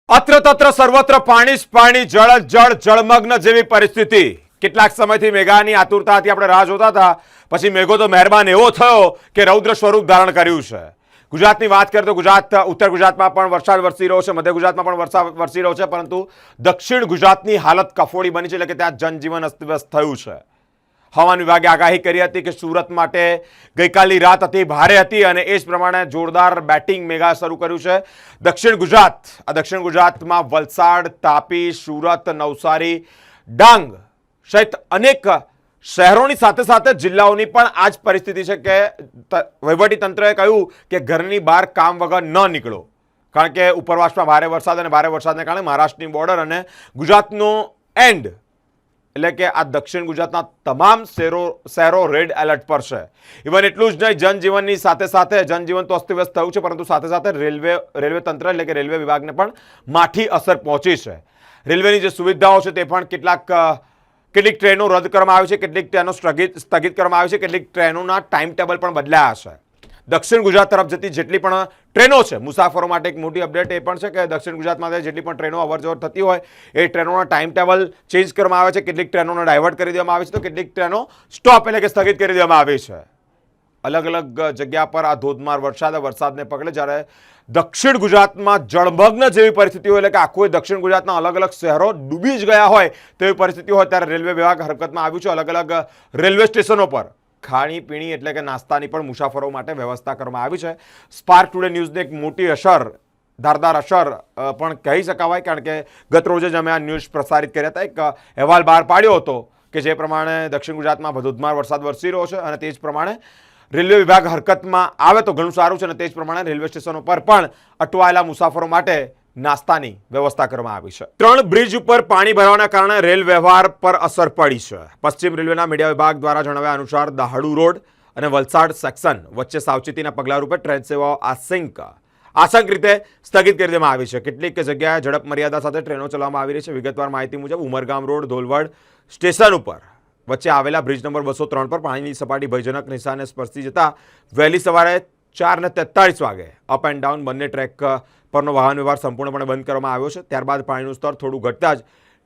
અત્ર તત્ર સર્વત્ર પાણી જ પાણી, જળ જળ જળમગ્ન જેવી પરિસ્થિતિ. કેટલાક સમયથી મેઘાની આતુરતાથી આપણે રાહ જોતા હતા. પછી મેઘો તો મહેરબાન એવો થયો કે રૌદ્ર સ્વરૂપ ધારણ કર્યું છે. ગુજરાતની વાત કરીએ તો ગુજરાત, ઉત્તર ગુજરાતમાં પણ વરસાદ વરસી રહ્યો છે, મધ્ય ગુજરાતમાં પણ વરસાદ વરસી રહ્યો છે, પરંતુ દક્ષિણ ગુજરાતની હાલત કફોડી બની છે, એટલે કે ત્યાં જનજીવન અસ્તવ્યસ્ત થયું છે. હવામાન વિભાગે આગાહી કરી હતી કે સુરત માટે ગઈકાલની રાત અતિ ભારે હતી અને એ જ પ્રમાણે જોરદાર બેટિંગ મેઘા શરૂ કર્યું છે. દક્ષિણ ગુજરાતમાં વલસાડ, તાપી, સુરત, નવસારી, ડાંગ સહિત અનેક શહેરોની સાથે સાથે જિલ્લાઓની પણ આ જ પરિસ્થિતિ છે કે વહીવટી તંત્રએ કહ્યું કે ઘરની બહાર કામ વગર ન નીકળો, કારણ કે ઉપરવાસમાં ભારે વરસાદ અને ભારે વરસાદને કારણે મહારાષ્ટ્રની બોર્ડર અને ગુજરાતનો એન્ડ એટલે કે આ દક્ષિણ ગુજરાતના તમામ શહેરો રેડ એલર્ટ પર છે. ઇવન એટલું જ નહીં, જનજીવનની સાથે સાથે જનજીવન તો અસ્તવ્યસ્ત થયું છે, પરંતુ સાથે સાથે રેલવે તંત્ર એટલે કે રેલવે વિભાગને પણ માઠી અસર પહોંચી છે. રેલવેની જે સુવિધાઓ છે તે પણ કેટલીક ટ્રેનો રદ કરવામાં આવી છે, કેટલીક ટ્રેનો સ્થગિત કરવામાં આવી છે, કેટલીક ટ્રેનોના ટાઈમ ટેબલ પણ બદલાયા છે. દક્ષિણ ગુજરાત તરફ જતી જેટલી પણ ટ્રેનો છે, મુસાફરો માટે એક મોટી અપડેટ એ પણ છે કે દક્ષિણ ગુજરાતમાં જેટલી પણ ટ્રેનો અવરજવર થતી હોય એ ટ્રેનોના ટાઈમ ટેબલ ચેન્જ કરવામાં આવે છે, કેટલીક ટ્રેનોને ડાયવર્ટ કરી દેવામાં આવે છે, તો કેટલીક ટ્રેનો સ્ટોપ એટલે કે સ્થગિત કરી દેવામાં આવી છે. અલગ અલગ જગ્યા પર આ ધોધમાર વરસાદને પગલે જ્યારે દક્ષિણ ગુજરાતમાં જળમગ્ન જેવી પરિસ્થિતિ હોય, એટલે કે આખું દક્ષિણ ગુજરાતના અલગ અલગ શહેરો ડૂબી જ ગયા હોય તેવી પરિસ્થિતિ હોય, ત્યારે રેલવે વિભાગ હરકતમાં આવ્યું છે. અલગ અલગ રેલવે સ્ટેશનો પર ખાણીપીણી એટલે કે નાસ્તાની પણ મુસાફરો માટે વ્યવસ્થા કરવામાં આવી છે. સ્પાર્ક ટુડે ન્યૂઝને એક મોટી ધારદાર અસર પણ કહી શકાય, કારણ કે ગત રોજ જ અમે આ ન્યૂઝ પ્રસારિત કર્યા હતા. એક અહેવાલ બહાર પાડ્યો હતો કે જે પ્રમાણે દક્ષિણ ગુજરાતમાં ધોધમાર વરસાદ વરસી રહ્યો છે અને તે જ પ્રમાણે રેલવે વિભાગ હરકતમાં આવે તો ઘણું સારું છે, અને તે જ પ્રમાણે રેલવે સ્ટેશનો પર પણ અટવાયેલા મુસાફરો માટે નાસ્તાની વ્યવસ્થા કરવામાં આવી છે. 3 બ્રિજ ઉપર પાણી ભરાવાના કારણે રેલ વ્યવહાર પર અસર પડી છે. પશ્ચિમ રેલવેના મીડિયા વિભાગ દ્વારા જણાવ્યા અનુસાર દહાડુ રોડ અને વલસાડ સેક્શન વચ્ચે સાવચેતીના પગલા રૂપે ટ્રેન સેવાઓ આંશિક રીતે સ્થગિત કરી દેવામાં આવી છે. કેટલીક જગ્યાએ ઝડપ મર્યાદા સાથે ટ્રેનો ચલાવવામાં આવી રહી છે. વિગતવાર માહિતી મુજબ ઉમરગામ રોડ ધોલવડ સ્ટેશન ઉપર વચ્ચે આવેલા બ્રિજ નંબર 203 પર પાણીની સપાટી ભયજનક નિશાને સ્પર્શી જતા વહેલી સવારે 4:43 વાગે અપ એન્ડ ડાઉન બંને ટ્રેક પરનો વાહન વ્યવહાર સંપૂર્ણપણે બંધ કરવામાં આવ્યો છે. ત્યારબાદ પાણીનું સ્તર થોડું ઘટતા જ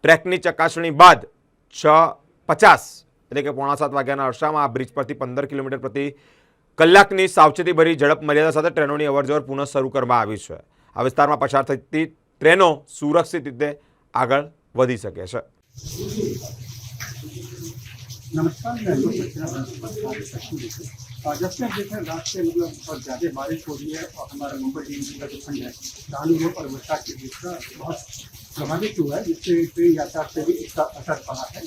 ટ્રેકની ચકાસણી બાદ 6:50 એટલે કે 6:45 વાગ્યાના અરસામાં આ બ્રિજ પરથી 15 કિલોમીટર પ્રતિ કલાકની સાવચેતીભરી ઝડપ મર્યાદા સાથે ટ્રેનોની અવરજવર પુનઃ શરૂ કરવામાં આવી છે. આ વિસ્તારમાં પસાર થતી ટ્રેનો સુરક્ષિત રીતે આગળ વધી શકે છે. नमस्कार, मैं जब से देखें रात से मतलब बहुत ज़्यादा बारिश हो रही है और हमारा मुंबई डिवीजन का जो खंड है दालू रोड और वलसाड के बीच का बहुत प्रभावित हुआ है, जिससे ट्रेन यातायात पे भी इसका असर पड़ा है.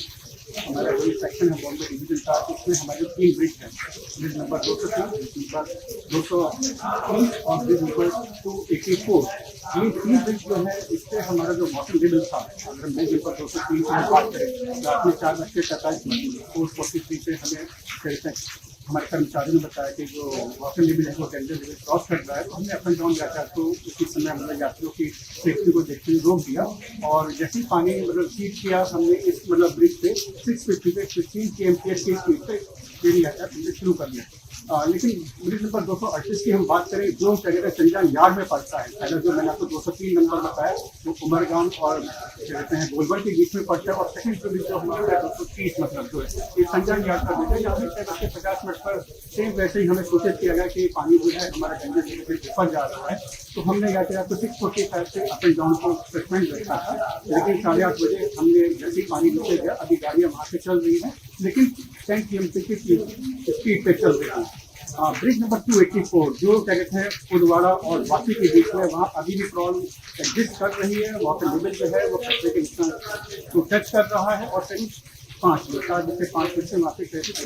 हमारा जो सेक्शन है बॉम्बे डिवीजन का, इसमें हमारे 3 ब्रिज हैं. ब्रिज नंबर 203, नंबर 230 और ब्रिज नंबर 284. ये 3 ब्रिज जो है इससे हमारा जो वाटर लेवल था, अगर ब्रिज नंबर 203 से बात करें तो आपने 4:43 4:43 पे हमें कहते हैं हमारे कर्मचारियों ने बताया कि जो वाटर लेवल है वो टेंडर लेवल क्रॉस कर रहा है. तो हमने अप एंड डाउन यातायात को उसी समय हमारे यात्रियों की सेफ्टी को देखते हुए रोक दिया और जैसे ही पानी मतलब सीट किया, हमने इस मतलब ब्रिज पे 650 पे 15 kmph की स्पीड पे ट्रेन यातायात शुरू कर दिया. लेकिन ब्रिज नंबर 238 की हम बात करें, जो जगह संजान यार्ड में पड़ता है, पहले जो मैंने आपको 203 नंबर बताया वो उमरगाम और कहते हैं गोलबर्ग के बीच में पड़ता है, और सेकंड ब्रिज जो हमारा 230 मतलब जो है ये संजान यार्ड का ब्रिज है. यहाँ पे 50 मिनट पर सेम वैसे ही हमें सूचित किया गया कि पानी जो है हमारा गंजे से ऊपर जा रहा है. तो हमने यातायात को 6:45 से अप एंड डाउन को सस्पेंड रखा था, लेकिन 8:30 बजे हमने जैसे ही पानी नीचे गया, अभी गाड़ियाँ वहाँ से चल रही हैं, लेकिन 10 km की स्पीड पे चल रही है. ब्रिज नंबर 284 जो क्या कहते हैं उदवाड़ा और वासी के बीच में, वहाँ अभी भी प्रॉब्लम एग्जिस्ट कर रही है. वहाँ पे लेवल जो है वो खतरे के निशान को टच कर रहा है और करीब 5 बजे से 5 बजे से वहाँ पे ट्रैफिक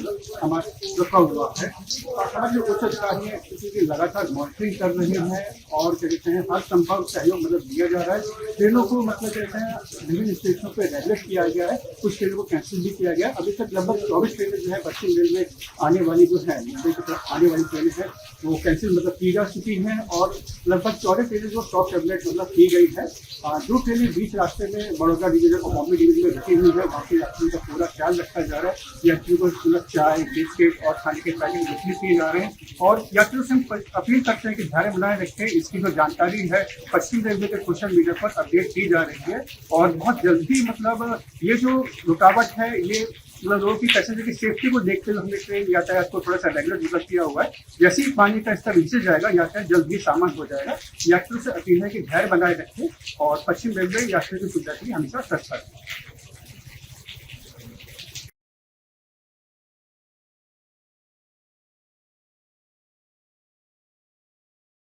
हमारा रुका हुआ है. हमारे जो उच्च अधिकारी हैं इसकी लगातार मॉनिटरिंग कर रहे हैं और क्या कहते हैं हर संभव सहयोग मतलब दिया जा रहा है. ट्रेनों को मतलब कहते हैं विभिन्न स्टेशनों पर रेगुलेट किया गया है, कुछ ट्रेनों को कैंसिल भी किया गया. अभी तक लगभग 24 ट्रेनें जो है पश्चिम रेलवे आने वाली जो है मुंबई की तरफ आने वाली ट्रेनें हैं वो कैंसिल मतलब की जा चुकी हैं और लगभग 14 ट्रेनें जो स्टॉप टेबलेट मतलब की गई है. 2 ट्रेनें बीच रास्ते में बड़ौदा डिवीजन और बॉम्बे डिवीजन में रुकी हुई है. बाकी यात्रियों का पूरा पूरा ख्याल रखा जा रहा है। यात्रियों को सुलभ चाय, बिस्किट और खाने के पैकेट वितरित किए जा रहे हैं और यात्रियों से हम अपील करते हैं कि धैर्य बनाए रखें। इसकी जो जानकारी है पश्चिम रेलवे के सोशल मीडिया पर अपडेट की जा रही है और बहुत जल्दी मतलब ये जो रुकावट है ये मतलब लोगों की पैसेंजर की सेफ्टी को देखते हुए हमने ट्रेन यातायात को थोड़ा सा रेगुलर डेवलप किया हुआ है। जैसे ही पानी का स्तर नीचे जाएगा यातायात जल्द ही सामान्य हो जाएगा। यात्रियों से अपील है कि धैर्य बनाए रखें और पश्चिम रेलवे यात्रियों की सुविधा के लिए हमेशा तत्पर है।